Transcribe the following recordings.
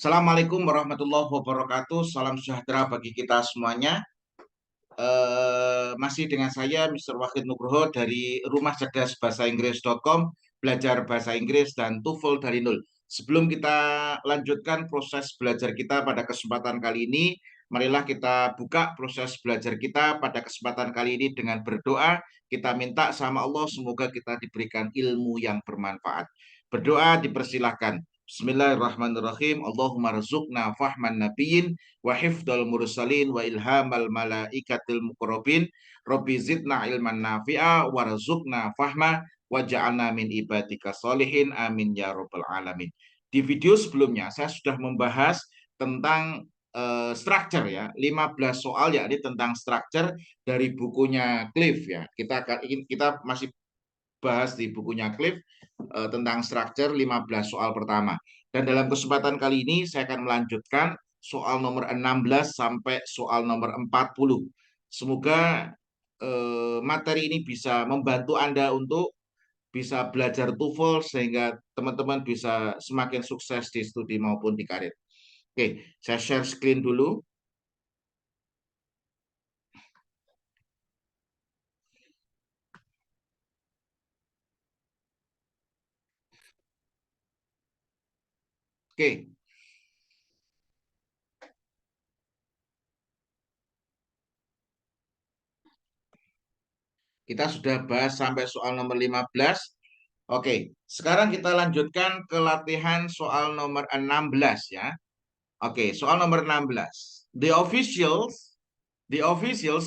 Assalamualaikum warahmatullahi wabarakatuh. Salam sejahtera bagi kita semuanya. Masih dengan saya, Mr. Wahid Nugroho dari Rumah Cerdas Bahasa Inggris.com, belajar bahasa Inggris dan TOEFL dari nol. Sebelum kita lanjutkan proses belajar kita pada kesempatan kali ini, marilah kita buka proses belajar kita pada kesempatan kali ini dengan berdoa. Kita minta sama Allah semoga kita diberikan ilmu yang bermanfaat. Berdoa dipersilahkan. Bismillahirrahmanirrahim. Allahumma rizukna fahman nabiyyin wa hifdzal mursalin wa ilhamal malaikatil muqarrabin. Rabbi zidna ilman nafi'a warzuqna fahma waj'alna min ibadika solihin. Amin ya rabbal alamin. Di video sebelumnya saya sudah membahas tentang structure ya, 15 soal yakni tentang structure dari bukunya Cliff ya. Kita masih bahas di bukunya Cliff tentang structure 15 soal pertama. Dan dalam kesempatan kali ini saya akan melanjutkan soal nomor 16 sampai soal nomor 40. Semoga materi ini bisa membantu Anda untuk bisa belajar TOEFL sehingga teman-teman bisa semakin sukses di studi maupun di karir. Oke, saya share screen dulu. Oke, kita sudah bahas sampai soal nomor 15. Oke, sekarang kita lanjutkan ke latihan soal nomor 16 ya. Oke, soal nomor 16. The officials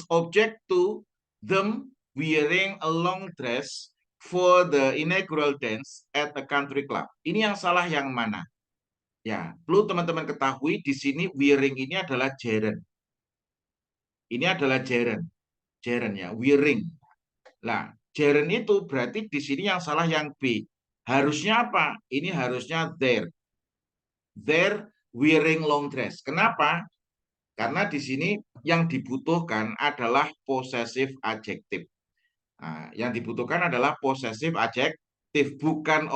object to them wearing a long dress for the inaugural dance at a country club. Ini yang salah yang mana? Ya, perlu teman-teman ketahui di sini wearing ini adalah gerund. Ini adalah gerund. Gerund ya, wearing. Nah, gerund itu berarti di sini yang salah yang B. Harusnya apa? Ini harusnya there. There wearing long dress. Kenapa? Karena di sini yang dibutuhkan adalah possessive adjective. Nah, yang dibutuhkan adalah possessive adjective, bukan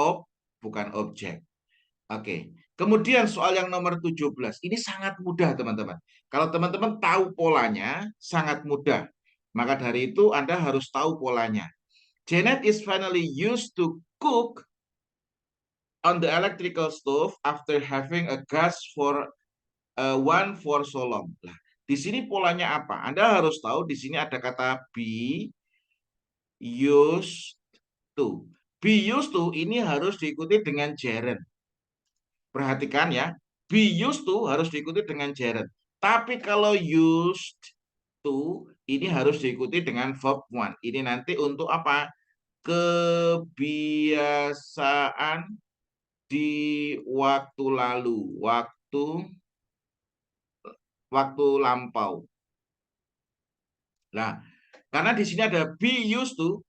objek. Oke. Kemudian soal yang nomor 17. Ini sangat mudah, teman-teman. Kalau teman-teman tahu polanya, sangat mudah. Maka dari itu Anda harus tahu polanya. Janet is finally used to cook on the electrical stove after having a gas for one for so long. Lah, di sini polanya apa? Anda harus tahu di sini ada kata be used to. Be used to ini harus diikuti dengan gerund. Perhatikan ya, be used to harus diikuti dengan gerund. Tapi kalau used to ini harus diikuti dengan verb one. Ini nanti untuk apa? Kebiasaan di waktu lalu, waktu lampau. Nah, karena di sini ada be used to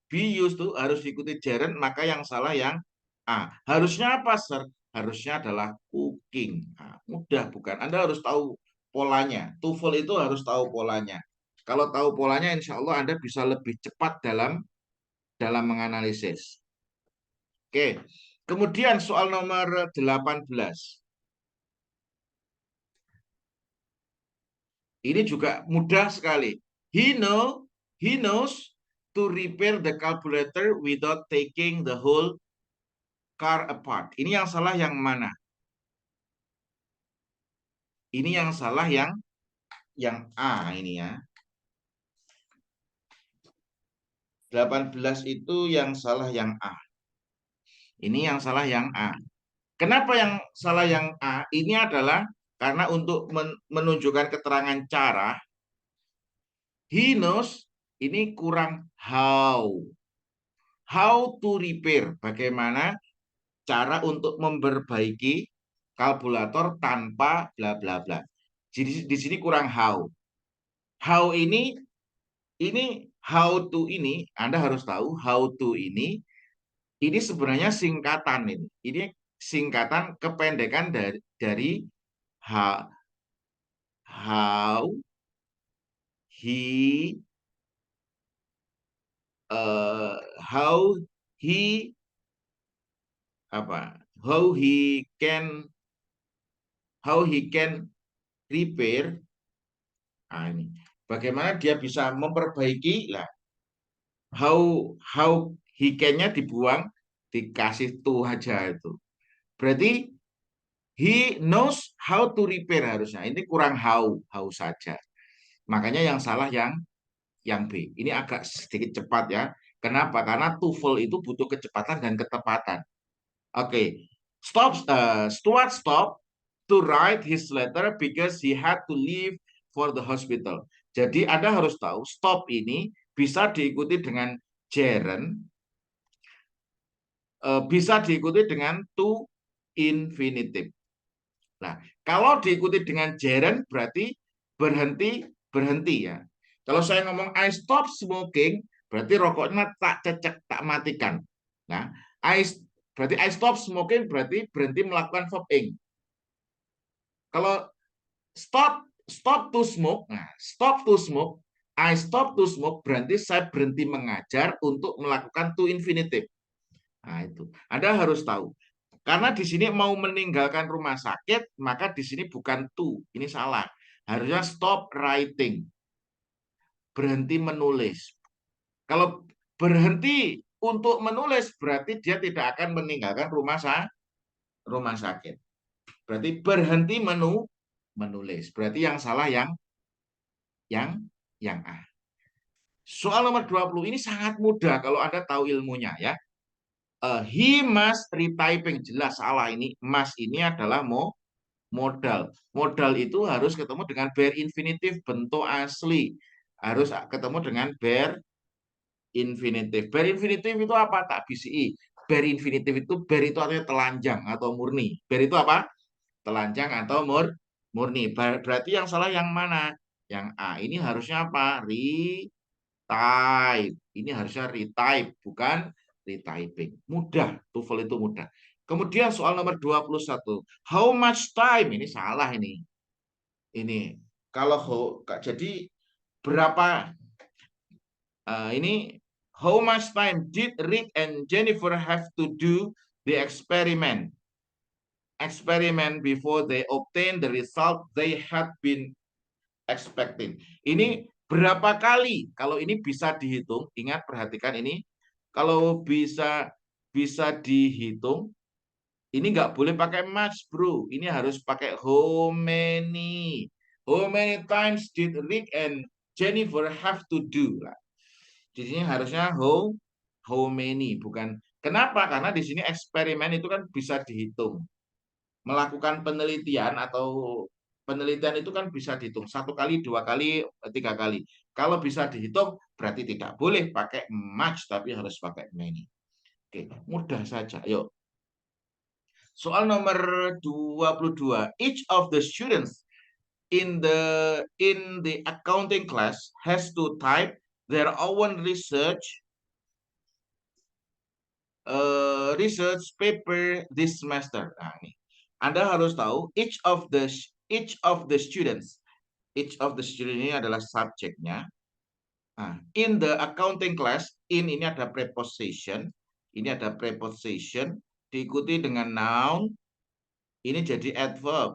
harus diikuti gerund, maka yang salah yang A. Harusnya apa, Sir? Harusnya adalah cooking. Nah, mudah bukan? Anda harus tahu polanya. TOEFL itu harus tahu polanya. Kalau tahu polanya, insya Allah Anda bisa lebih cepat dalam menganalisis. Oke. Kemudian soal nomor 18. Ini juga mudah sekali. He knows to repair the calculator without taking the whole car apart. Ini yang salah yang mana? Ini yang salah yang A ini ya. 18 itu yang salah yang A. Ini yang salah yang A. Kenapa yang salah yang A? Ini adalah karena untuk menunjukkan keterangan cara, he knows ini kurang how. How to repair, bagaimana cara untuk memperbaiki kalkulator tanpa bla bla bla. Jadi di sini kurang how. How ini how to ini Anda harus tahu how to ini sebenarnya singkatan ini. Ini singkatan kependekan dari how he how he apa how he can how he can repair. Nah, ini bagaimana dia bisa memperbaiki lah. How he can-nya dibuang, dikasih to aja itu. Berarti he knows how to repair harusnya. Ini kurang how saja. Makanya yang salah yang B. Ini agak sedikit cepat ya. Kenapa? Karena TOEFL itu butuh kecepatan dan ketepatan. Oke. Stuart stop to write his letter because he had to leave for the hospital. Jadi Anda harus tahu stop ini bisa diikuti dengan gerund, bisa diikuti dengan to infinitive. Nah, kalau diikuti dengan gerund berarti berhenti berhenti ya. Kalau saya ngomong I stop smoking, berarti rokoknya tak cecek, tak matikan. Nah, berarti I stop smoking berarti berhenti melakukan vaping. Kalau stop to smoke, nah stop to smoke, I stop to smoke berarti saya berhenti mengajar untuk melakukan to infinitive. Nah, itu. Anda harus tahu. Karena di sini mau meninggalkan rumah sakit, maka di sini bukan to. Ini salah. Harusnya stop writing. Berhenti menulis. Kalau berhenti untuk menulis, berarti dia tidak akan meninggalkan rumah sakit. Berarti berhenti menulis. Berarti yang salah yang A. Soal nomor 20 ini sangat mudah kalau Anda tahu ilmunya ya. He must retyping, jelas salah ini. Must ini adalah modal. Modal itu harus ketemu dengan bare infinitive bentuk asli. Harus ketemu dengan bare infinitive. Bare infinitive itu apa? Tak bisi. Bare infinitive itu bare itu artinya telanjang atau murni. Bare itu apa? Telanjang atau murni. Berarti yang salah yang mana? Yang A. Ini harusnya apa? Retype. Ini harusnya retype, bukan retyping. Mudah, TOEFL itu mudah. Kemudian soal nomor 21. How much time? Ini salah ini. Ini kalau jadi berapa ini how much time did Rick and Jennifer have to do the experiment before they obtain the result they had been expecting. Ini berapa kali? Kalau ini bisa dihitung, ingat perhatikan ini. Kalau bisa dihitung, ini nggak boleh pakai much, bro. Ini harus pakai how many. How many times did Rick and Jennifer have to do? Di sini harusnya how many, bukan. Kenapa? Karena di sini eksperimen itu kan bisa dihitung. Melakukan penelitian itu kan bisa dihitung 1 kali, 2 kali, 3 kali. Kalau bisa dihitung berarti tidak boleh pakai much tapi harus pakai many. Oke, mudah saja. Yuk. Soal nomor 22. Each of the students in the accounting class has to type their own research paper this semester. Nah, ini. Anda harus tahu each of the students ini adalah subjeknya. Nah, in the accounting class, ini ada preposition, diikuti dengan noun, ini jadi adverb.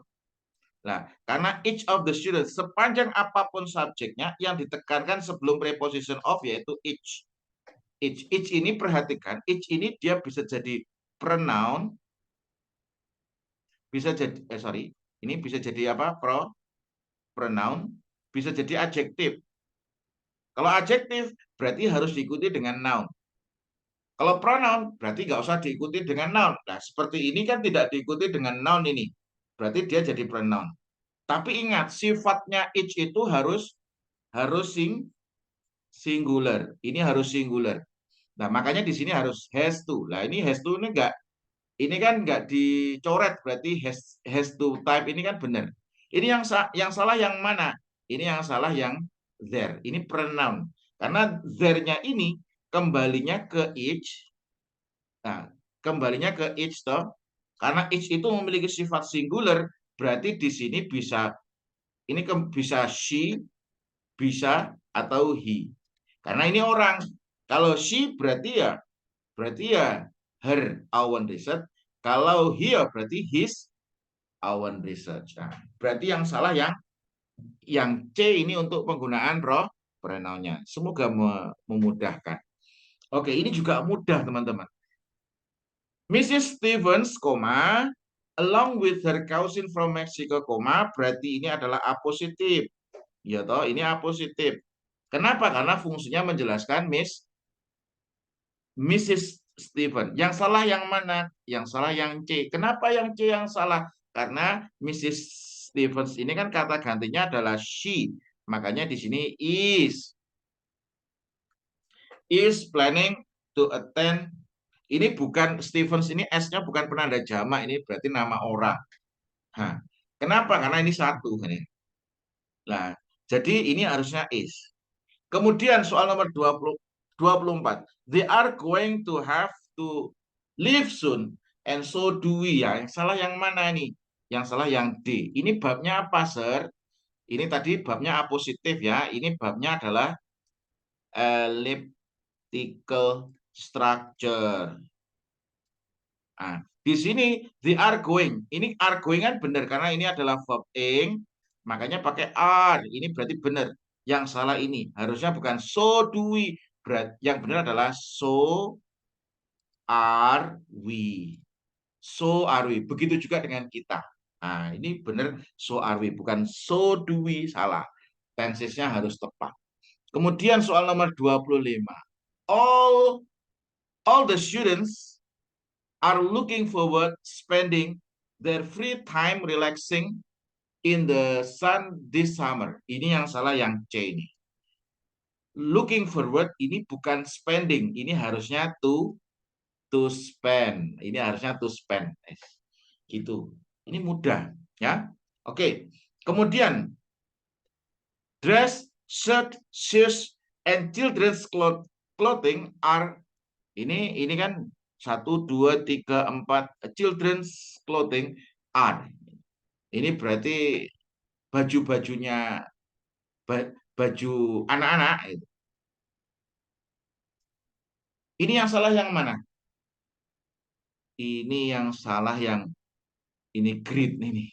Nah, karena each of the students, sepanjang apapun subjeknya, yang ditekankan sebelum preposition of yaitu each. Each ini perhatikan, each ini dia bisa jadi pronoun, bisa jadi ini bisa jadi apa? Pronoun, bisa jadi adjektif. Kalau adjektif berarti harus diikuti dengan noun. Kalau pronoun berarti nggak usah diikuti dengan noun. Nah, seperti ini kan tidak diikuti dengan noun ini. Berarti dia jadi pronoun. Tapi ingat, sifatnya each itu harus singular. Ini harus singular. Nah, makanya di sini harus has to. Nah, ini has to ini kan nggak dicoret, berarti has to type ini kan benar. Ini yang salah yang mana? Ini yang salah yang there. Ini pronoun. Karena there-nya ini kembalinya ke each. Nah, kembalinya ke each toh. Karena each itu memiliki sifat singular, berarti di sini bisa bisa she, bisa atau he. Karena ini orang. Kalau she berarti ya her own research. Kalau he berarti Owen Research. Nah, berarti yang salah yang C ini untuk penggunaan pronounnya. Semoga memudahkan. Oke, ini juga mudah teman-teman. Mrs. Stevens, along with her cousin from Mexico, berarti ini adalah A positif. Ya toh, ini A positif. Kenapa? Karena fungsinya menjelaskan Mrs. Stevens. Yang salah yang mana? Yang salah yang C. Kenapa yang C yang salah? Karena Mrs. Stevens ini kan kata gantinya adalah she. Makanya di sini is planning to attend. Ini bukan Stevens, ini S-nya bukan penanda jamak, ini berarti nama orang. Nah, kenapa? Karena ini satu ini. Nah, jadi ini harusnya is. Kemudian soal nomor 24. They are going to have to leave soon and so do we. Ya, yang salah yang mana nih? Yang salah yang D. Ini babnya apa, Sir? Ini tadi babnya A positif ya. Ini babnya adalah elliptical structure. Nah, di sini they are going. Ini are going kan benar karena ini adalah verb ing, makanya pakai are. Ini berarti benar. Yang salah ini harusnya bukan so do we. Yang benar adalah so are we. So are we. Begitu juga dengan kita. Nah, ini benar so are we, bukan so do we, salah. Tensesnya harus tepat. Kemudian soal nomor 25. All the students are looking forward spending their free time relaxing in the sun this summer. Ini yang salah yang C ini. Looking forward ini bukan spending, ini harusnya to spend. Ini harusnya to spend. Gitu. Ini mudah ya. Oke. Kemudian dress, shirt, shoes, and children's clothing are ini kan 1, 2, 3, 4 children's clothing are. Ini berarti baju-bajunya baju anak-anak. Ini yang salah yang mana? Ini yang salah yang ini grid ini.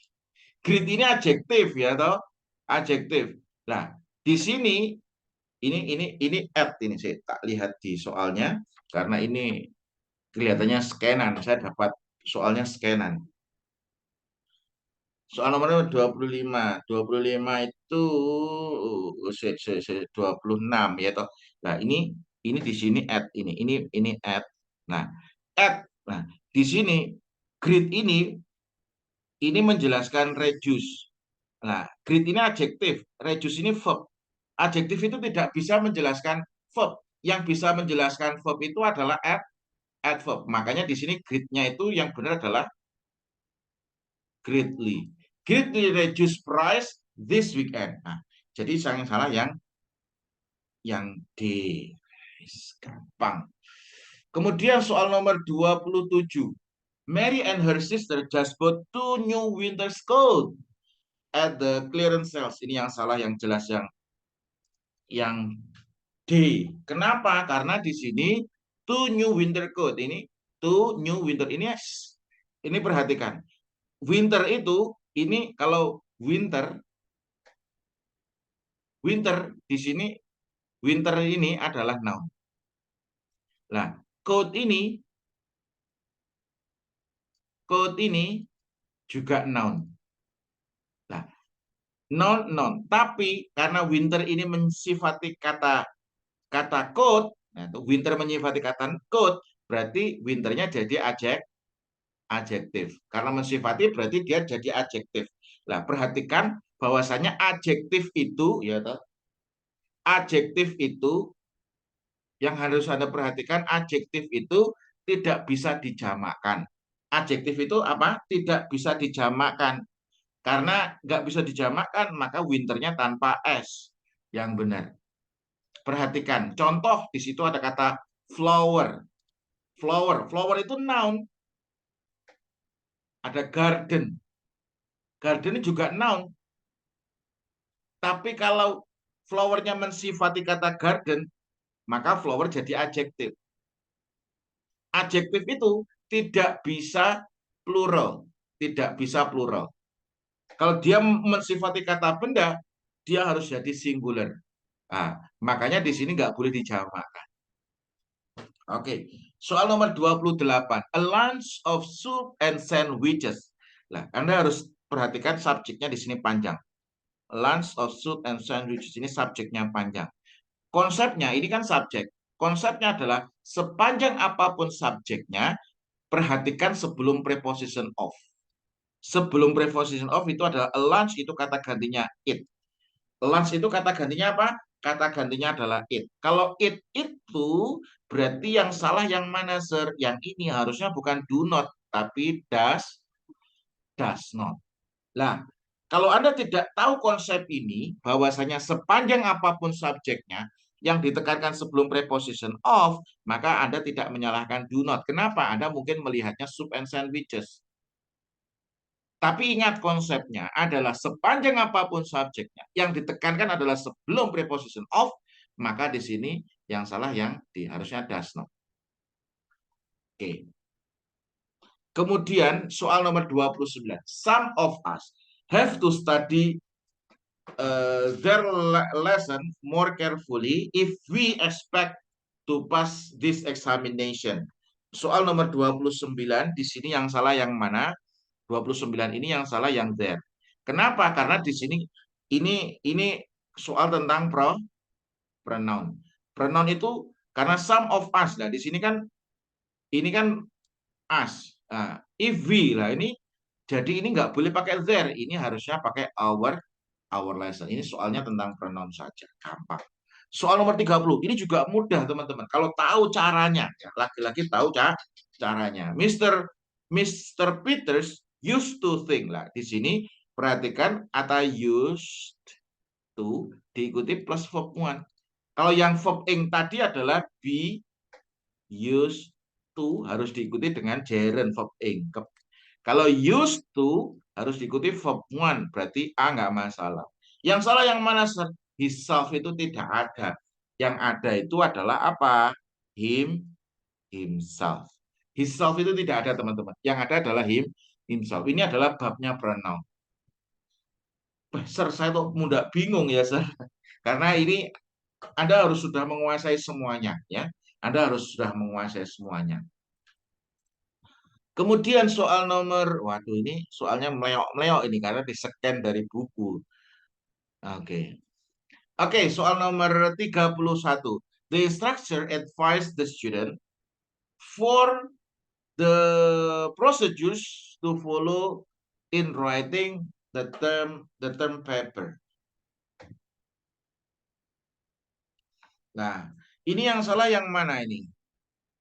Grid ini adjektif ya toh? Adjektif. Nah, di sini ini at ini saya tak lihat di soalnya karena ini kelihatannya scanan. Saya dapat soalnya scanan. Soal nomor 25. 25 itu 26 ya toh. Nah, ini di sini add ini add. Nah, add. Nah, di sini grid ini menjelaskan reduce. Nah, grid ini adjektif, reduce ini verb. Adjektif itu tidak bisa menjelaskan verb. Yang bisa menjelaskan verb itu adalah add verb. Makanya di sini gridnya itu yang benar adalah greatly. Greatly reduce price this weekend. Nah, jadi yang salah yang D. Gampang. Kemudian soal nomor 27. Mary and her sister just bought 2 new winter coat at the clearance sales. Ini yang salah yang jelas yang D. Kenapa? Karena di sini 2 new winter coat ini 2 new winter ini perhatikan. Winter itu ini kalau winter di sini winter ini adalah noun. Nah, coat ini juga noun. Nah, noun. Tapi karena winter ini mensifati kata coat, nah, winter menyifati kata coat, berarti winternya jadi adjektif. Karena mensifati berarti dia jadi adjektif. Nah, perhatikan bahwasanya adjektif itu ya toh, adjektif itu yang harus Anda perhatikan, adjektif itu tidak bisa dijamakkan. Adjektif itu apa? Tidak bisa dijamakkan. Karena nggak bisa dijamakkan, maka winternya tanpa S. Yang benar. Perhatikan, contoh di situ ada kata flower. Flower itu noun. Ada garden. Garden ini juga noun. Tapi kalau flowernya mensifati kata garden, maka flower jadi adjektif. Adjektif itu tidak bisa plural. Tidak bisa plural. Kalau dia mensifati kata benda, dia harus jadi singular. Nah, makanya di sini nggak boleh dijamakkan. Oke, soal nomor 28. A lunch of soup and sandwiches. Nah, Anda harus perhatikan subjeknya di sini panjang. Lunch of soup and sandwiches ini subjeknya panjang. Konsepnya ini kan subjek. Konsepnya adalah sepanjang apapun subjeknya, perhatikan sebelum preposition of. Sebelum preposition of itu adalah a lunch, itu kata gantinya it. Lunch itu kata gantinya apa? Kata gantinya adalah it. Kalau it itu berarti yang salah yang mana, sir? Yang ini harusnya bukan do not, tapi does not. Lah, kalau Anda tidak tahu konsep ini, bahwasanya sepanjang apapun subjeknya, yang ditekankan sebelum preposition of, maka Anda tidak menyalahkan do not. Kenapa? Anda mungkin melihatnya soup and sandwiches. Tapi ingat konsepnya adalah sepanjang apapun subjeknya, yang ditekankan adalah sebelum preposition of, maka di sini yang salah yang harusnya does not. Oke. Kemudian soal nomor 29. Some of us have to study their lesson more carefully if we expect to pass this examination. Soal nomor 29, di sini yang salah yang mana? 29 ini yang salah yang there. Kenapa? Karena di sini ini soal tentang pronoun. Pronoun itu karena some of us. Nah, di sini kan ini kan us. Nah, if we lah ini, jadi ini nggak boleh pakai there. Ini harusnya pakai our lesson. Ini soalnya tentang pronoun saja, gampang. Soal nomor 30, ini juga mudah teman-teman. Kalau tahu caranya, ya, laki-laki tahu caranya. Mr. Peters used to think lah. Di sini perhatikan kata used to diikuti plus verb one. Kalau yang verb ing tadi adalah be, used to harus diikuti dengan gerund verb ing. Kalau used to harus diikuti verb one, berarti A nggak masalah. Yang salah yang mana, sir? Himself itu tidak ada. Yang ada itu adalah apa? Himself. Himself itu tidak ada, teman-teman. Yang ada adalah himself. Ini adalah babnya pronoun. Sir, saya tuh mudah bingung ya, sir. Karena ini Anda harus sudah menguasai semuanya, ya. Anda harus sudah menguasai semuanya. Kemudian soal nomor, waduh ini soalnya meleok-meleok ini karena di-scan dari buku. Oke. Oke, soal nomor 31. The instructor advised the student for the procedures to follow in writing the term paper. Nah, ini yang salah yang mana ini?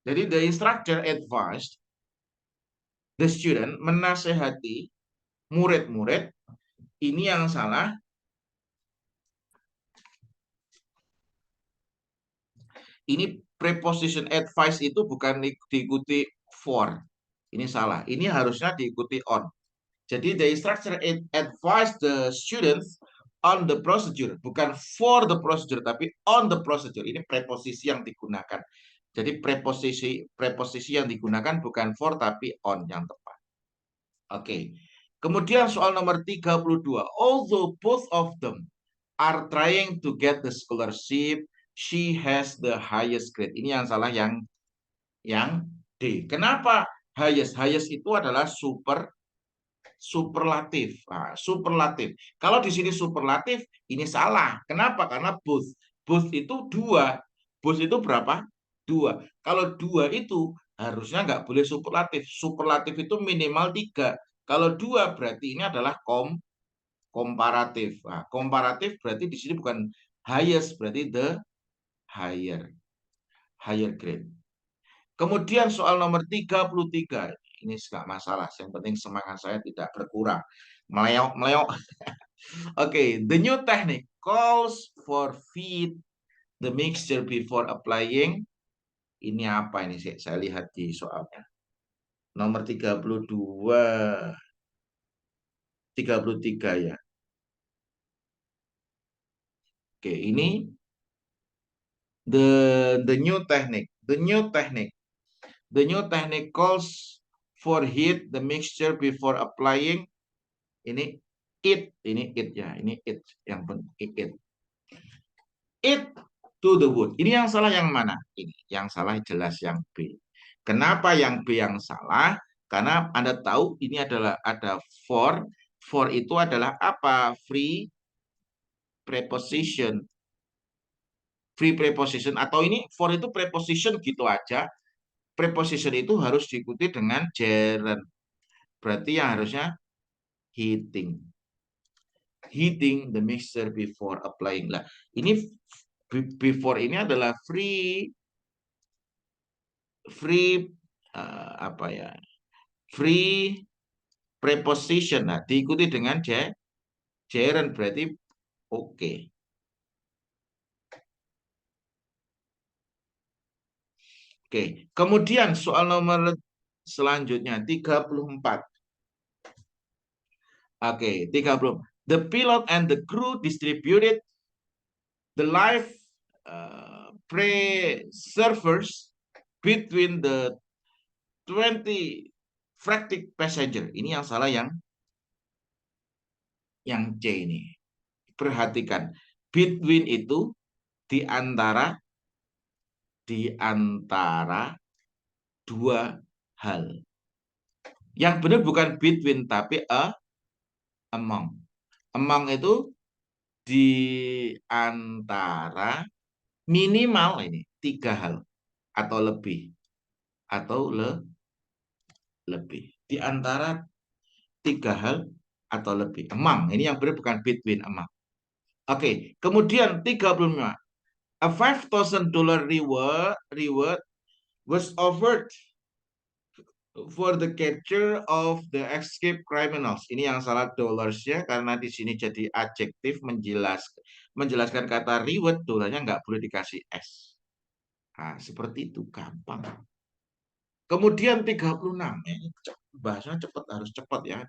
Jadi the instructor advised the student, menasehati murid-murid. Ini yang salah. Ini preposition advice itu bukan diikuti for. Ini salah. Ini harusnya diikuti on. Jadi the instructor advise the students on the procedure, bukan for the procedure, tapi on the procedure. Ini preposisi yang digunakan. Jadi preposisi yang digunakan bukan for tapi on yang tepat. Oke. Kemudian soal nomor 32. Although both of them are trying to get the scholarship, she has the highest grade. Ini yang salah yang D. Kenapa highest? Highest itu adalah superlatif. Nah, superlatif. Kalau di sini superlatif, ini salah. Kenapa? Karena both. Both itu dua. Both itu berapa? Dua. Kalau dua itu harusnya nggak boleh superlatif. Superlatif itu minimal tiga. Kalau dua berarti ini adalah komparatif. Nah, komparatif berarti di sini bukan highest, berarti the higher grade. Kemudian soal nomor 33. Ini nggak masalah, yang penting semangat saya tidak berkurang. Meleok. Oke, the new technique calls for feed the mixture before applying. Ini apa ini? Saya lihat di soalnya. Nomor 32. 33 ya. Oke, ini the new technique. The new technique calls for heat the mixture before applying. Ini It, ini it ya, ini it yang it. It to the wood. Ini yang salah yang mana? Ini yang salah jelas yang B. Kenapa yang B yang salah? Karena Anda tahu ini adalah ada for. For itu adalah apa? Free preposition. Free preposition atau ini for itu preposition gitu aja. Preposition itu harus diikuti dengan gerund. Berarti yang harusnya heating. Heating the mixture before applying. Lah, ini before ini adalah free apa ya? Free preposition. Nah, diikuti dengan gerund berarti oke. Oke. Kemudian soal nomor selanjutnya 34. Oke, 30. The pilot and the crew distributed the life preservers between the 20 frantic passenger. Ini yang salah yang C ini. Perhatikan, between itu di antara dua hal. Yang benar bukan between tapi among. Among itu di antara minimal ini 3 hal atau lebih lebih di antara 3 hal atau lebih. Among ini yang benar bukan between, among. Oke, kemudian 35. A $5,000 reward was offered for the capture of the escape criminals. Ini yang salah dollarsnya karena di sini jadi adjektif menjelaskan kata reward, dollarnya nggak boleh dikasih s. Nah, seperti itu, gampang. Kemudian 36. Bahasanya cepat, harus cepat ya.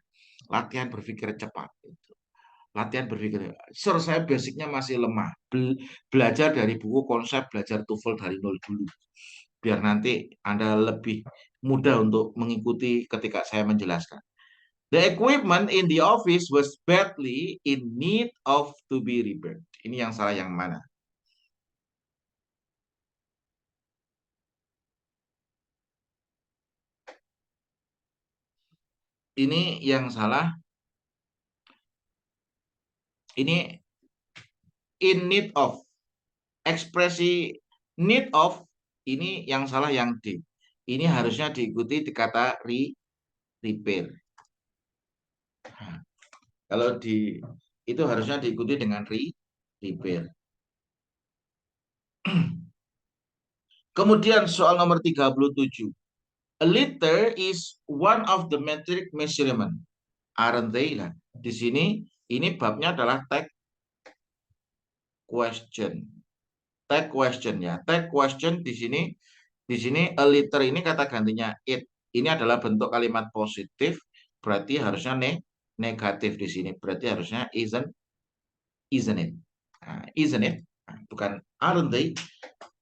Latihan berpikir cepat. Latihan berpikir. Sir, saya basicnya masih lemah. Belajar dari buku konsep, belajar TOEFL dari nol dulu. Biar nanti Anda lebih mudah untuk mengikuti ketika saya menjelaskan. The equipment in the office was badly in need of to be repaired. Ini yang salah yang mana? Ini yang salah. Ini in need of. Ekspresi need of ini yang salah yang D. Ini harusnya diikuti di kata repair. Nah, kalau itu harusnya diikuti dengan repair. Kemudian soal nomor 37. A liter is one of the metric measurement. Aren't they? Nah, di sini ini babnya adalah tag question. Tag question ya. Tag question di sini a liter ini kata gantinya it. Ini adalah bentuk kalimat positif, berarti harusnya negatif di sini. Berarti harusnya isn't it. Nah, isn't it? Nah, bukan aren't they.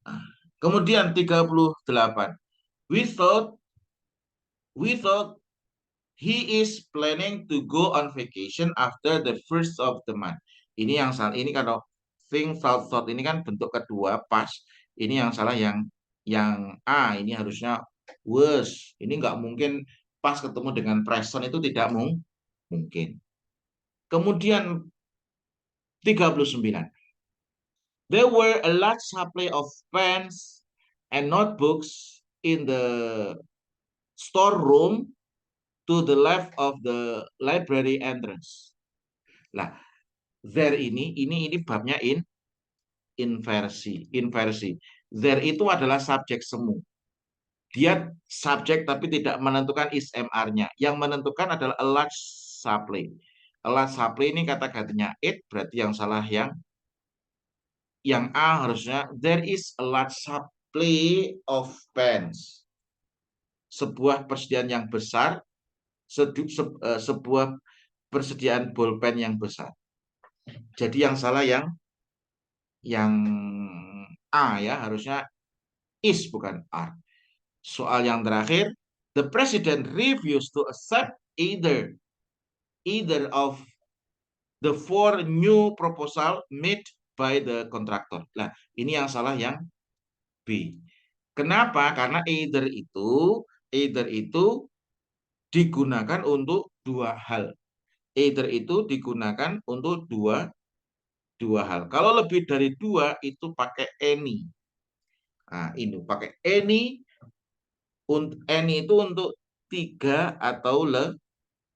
Nah, kemudian 38. We thought he is planning to go on vacation after the first of the month. Ini yang salah. Ini kalau thought ini kan bentuk kedua pas. Ini yang salah yang A. Ini harusnya was. Ini nggak mungkin pas ketemu dengan present itu tidak mungkin. Kemudian 39. There were a large supply of pens and notebooks in the storeroom to the left of the library entrance. Lah, there ini babnya inversi. There itu adalah subjek semu. Dia subjek tapi tidak menentukan is MR-nya. Yang menentukan adalah a large supply. A large supply ini kata gantinya it, berarti yang salah yang A harusnya there is a large supply of pens. Sebuah persediaan yang besar, sebuah persediaan bolpen yang besar. Jadi yang salah yang A ya, harusnya is bukan are. Soal yang terakhir, the president refused to accept either of the four new proposal made by the contractor. Nah, ini yang salah yang B. Kenapa? Karena either itu digunakan untuk dua hal. Either itu digunakan untuk dua hal. Kalau lebih dari dua itu pakai any. Nah, ini pakai any. Any itu untuk tiga atau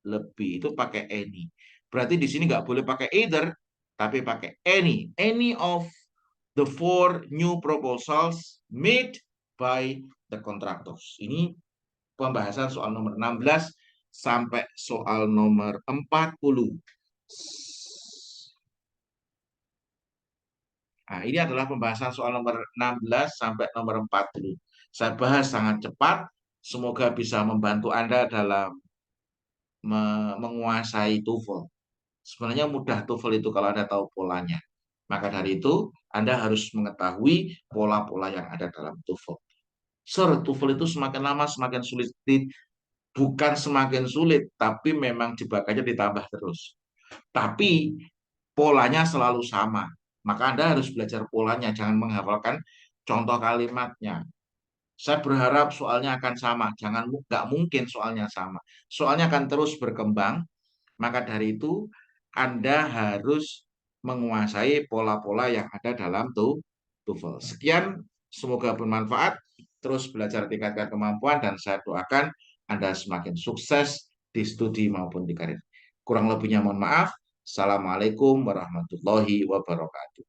lebih itu pakai any. Berarti di sini nggak boleh pakai either, tapi pakai any. Any of the four new proposals made by the contractors. Ini pembahasan soal nomor 16 sampai soal nomor 40. Nah, ini adalah pembahasan soal nomor 16 sampai nomor 40. Saya bahas sangat cepat, semoga bisa membantu Anda dalam menguasai TOEFL. Sebenarnya mudah TOEFL itu kalau Anda tahu polanya. Maka dari itu, Anda harus mengetahui pola-pola yang ada dalam TOEFL. Sir, TOEFL itu semakin lama semakin sulit. Bukan semakin sulit, tapi memang jebakannya ditambah terus. Tapi polanya selalu sama. Maka Anda harus belajar polanya, jangan menghafalkan contoh kalimatnya. Saya berharap soalnya akan sama, nggak mungkin soalnya sama. Soalnya akan terus berkembang, maka dari itu Anda harus menguasai pola-pola yang ada dalam TOEFL. Sekian, semoga bermanfaat. Terus belajar tingkatkan kemampuan dan saya doakan Anda semakin sukses di studi maupun di karir. Kurang lebihnya mohon maaf. Assalamualaikum warahmatullahi wabarakatuh.